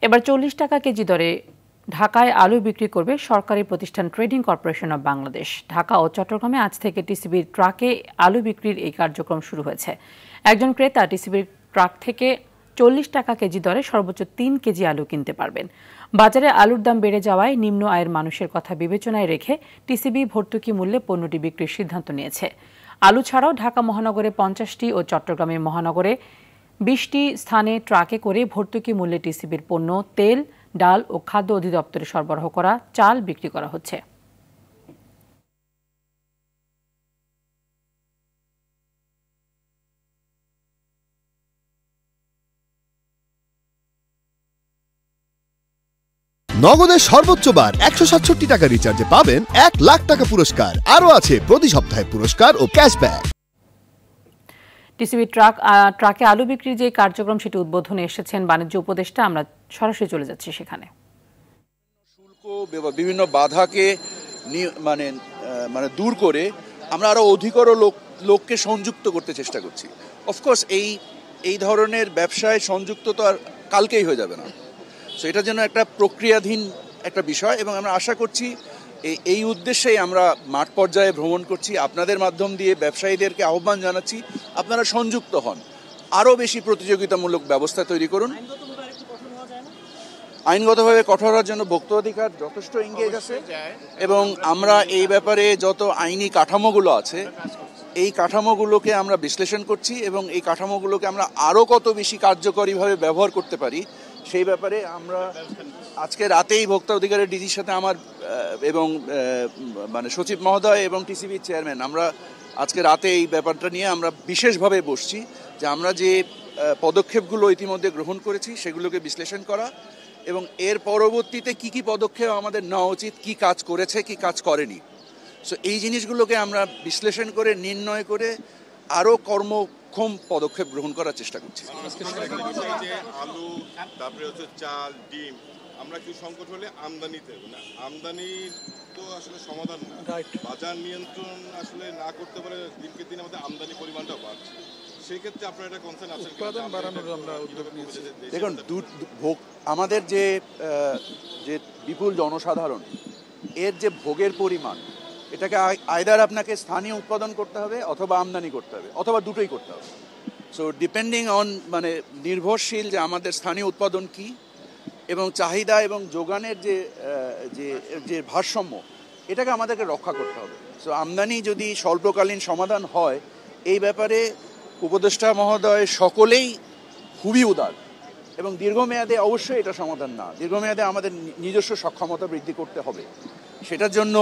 এবার 40 টাকা কেজি দরে ঢাকায় আলু বিক্রি করবে সরকারি প্রতিষ্ঠান trading corporation of Bangladesh. Dhaka ও চট্টগ্রামে আজ থেকে টিসিবির ট্রাকে আলু বিক্রির এই কার্যক্রম শুরু হয়েছে। একজন ক্রেতা টিসিবির ট্রাক থেকে 40 টাকা কেজি দরে সর্বোচ্চ 3 কেজি আলু কিনতে পারবেন। বাজারে আলুর দাম বেড়ে যাওয়ায় নিম্ন আয়ের মানুষের কথা বিবেচনায় রেখে টিসিবি ভর্তুকি মূল্যে পণ্যটি বিক্রির সিদ্ধান্ত নিয়েছে। আলু ছাড়াও ঢাকা মহানগরে 50টি ও চট্টগ্রামের মহানগরে 20টি স্থানে ট্রাকে করে ভর্তুকি মূল্যে টিসিবির পণ্য, তেল, ডাল ও খাদ্য অধিদপ্তরে সরবরাহ করা চাল বিক্রি করা হচ্ছে। নগদের সর্বোচ্চ বার 167 টাকা রিচার্জে পাবেন 1 লাখ টাকা পুরস্কার। আরও আছে প্রতি সপ্তাহে পুরস্কার ও ক্যাশব্যাক। টিসিবি ট্রাকে আলু বিক্রির যে কার্যক্রম সেটি উদ্বোধনে এসেছেন বাণিজ্য উপদেষ্টা। আমরা সরাসরি চলে যাচ্ছি সেখানে। শুল্ক বিভিন্ন বাধাকে মানে দূর করে আমরা আরো অধিকতর লোককে সংযুক্ত করতে চেষ্টা করছি। অফকোর্স এই ধরনের ব্যবসায় সংযুক্ত তো আর কালকেই হয়ে যাবে না। সো এটার জন্য একটা প্রক্রিয়াধীন একটা বিষয়, এবং আমরা আশা করছি এই উদ্দেশ্যেই আমরা মাঠ পর্যায়ে ভ্রমণ করছি। আপনাদের মাধ্যম দিয়ে ব্যবসায়ীদেরকে আহ্বান জানাচ্ছি, আপনারা সংযুক্ত হন, আরও বেশি প্রতিযোগিতামূলক ব্যবস্থা তৈরি করুন। আইনগতভাবে কঠোর হওয়ার জন্য ভোক্তা অধিকার যথেষ্ট এঙ্গেজ আছে, এবং আমরা এই ব্যাপারে যত আইনি কাঠামোগুলো আছে এই কাঠামোগুলোকে আমরা বিশ্লেষণ করছি, এবং এই কাঠামোগুলোকে আমরা আরও কত বেশি কার্যকরীভাবে ব্যবহার করতে পারি সেই ব্যাপারে আমরা আজকে রাতেই ভোক্তা অধিকারের ডিজির সাথে আমার এবং মানে সচিব মহোদয় এবং টিসিবির চেয়ারম্যান আমরা আজকে রাতে এই ব্যাপারটা নিয়ে আমরা বিশেষভাবে বসছি, যে আমরা যে পদক্ষেপগুলো ইতিমধ্যে গ্রহণ করেছি সেগুলোকে বিশ্লেষণ করা, এবং এর পরবর্তীতে কি কি পদক্ষেপ আমাদের নেওয়া উচিত, কি কাজ করেছে কি কাজ করেনি। সো এই জিনিসগুলোকে আমরা বিশ্লেষণ করে নির্ণয় করে আরও কর্মক্ষম পদক্ষেপ গ্রহণ করার চেষ্টা করছি। আলু, তারপরে হচ্ছে চাল, ডিম, আমরা কি সংকট হলে আমদানিতে, আমদানি তো আসলে সমাধান না। বাজার নিয়ন্ত্রণ আসলে না করতে পারে দিনকে দিন আমাদের আমদানি পরিমাণটা বাড়ছে। সেই ক্ষেত্রে আপনার একটা কনসার্ন আছে উৎপাদন বাড়ানোর আমরা উদ্যোগ নিয়েছি। দেখুন, আমাদের যে বিপুল জনসাধারণ এর যে ভোগের পরিমাণ, এটাকে আইদার আপনাকে স্থানীয় উৎপাদন করতে হবে অথবা আমদানি করতে হবে অথবা দুটোই করতে হবে। সো ডিপেন্ডিং অন নির্ভরশীল যে আমাদের স্থানীয় উৎপাদন কি এবং চাহিদা এবং যোগানের যে ভারসাম্য, এটাকে আমাদেরকে রক্ষা করতে হবে। সো আমদানি যদি স্বল্পকালীন সমাধান হয়, এই ব্যাপারে উপদেষ্টা মহোদয় সকলেই খুবই উদার, এবং দীর্ঘমেয়াদে অবশ্যই এটা সমাধান না। দীর্ঘমেয়াদে আমাদের নিজস্ব সক্ষমতা বৃদ্ধি করতে হবে। সেটার জন্য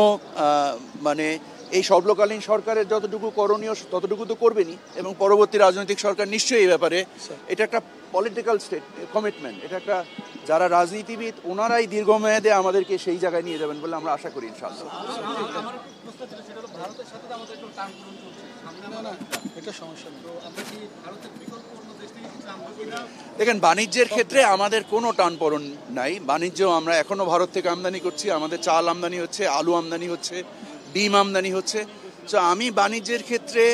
এই স্বল্পকালীন সরকারের যতটুকু করণীয় ততটুকু তো করবেনই, এবং পরবর্তী রাজনৈতিক সরকার নিশ্চয়ই এই ব্যাপারে, এটা একটা পলিটিক্যাল কমিটমেন্ট, এটা একটা, যারা রাজনীতিবিদ ওনারাই দীর্ঘমেয়াদে আমাদেরকে সেই জায়গায় নিয়ে যাবেন বলে আমরা আশা করি ইনশাআল্লাহ। দেখেন, বাণিজ্যের ক্ষেত্রে আমাদের কোনো টানপোড়েন নাই। বাণিজ্য আমরা এখনো ভারত থেকে আমদানি করছি, আমাদের চাল আমদানি হচ্ছে, আলু আমদানি হচ্ছে, ডিম আমদানি হচ্ছে। তো আমি বাণিজ্যের ক্ষেত্রে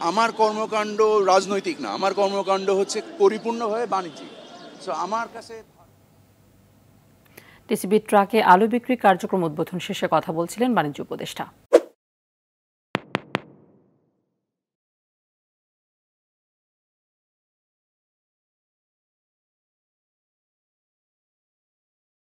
আমার কর্মকাণ্ড রাজনৈতিক না, আমার কর্মকাণ্ড হচ্ছে পরিপূর্ণভাবে বাণিজ্যিক। তো আমার কাছে টিসিবি ট্রাকে আলু বিক্রি কার্যক্রম উদ্বোধন শেষে কথা বলছিলেন বাণিজ্য উপদেষ্টা।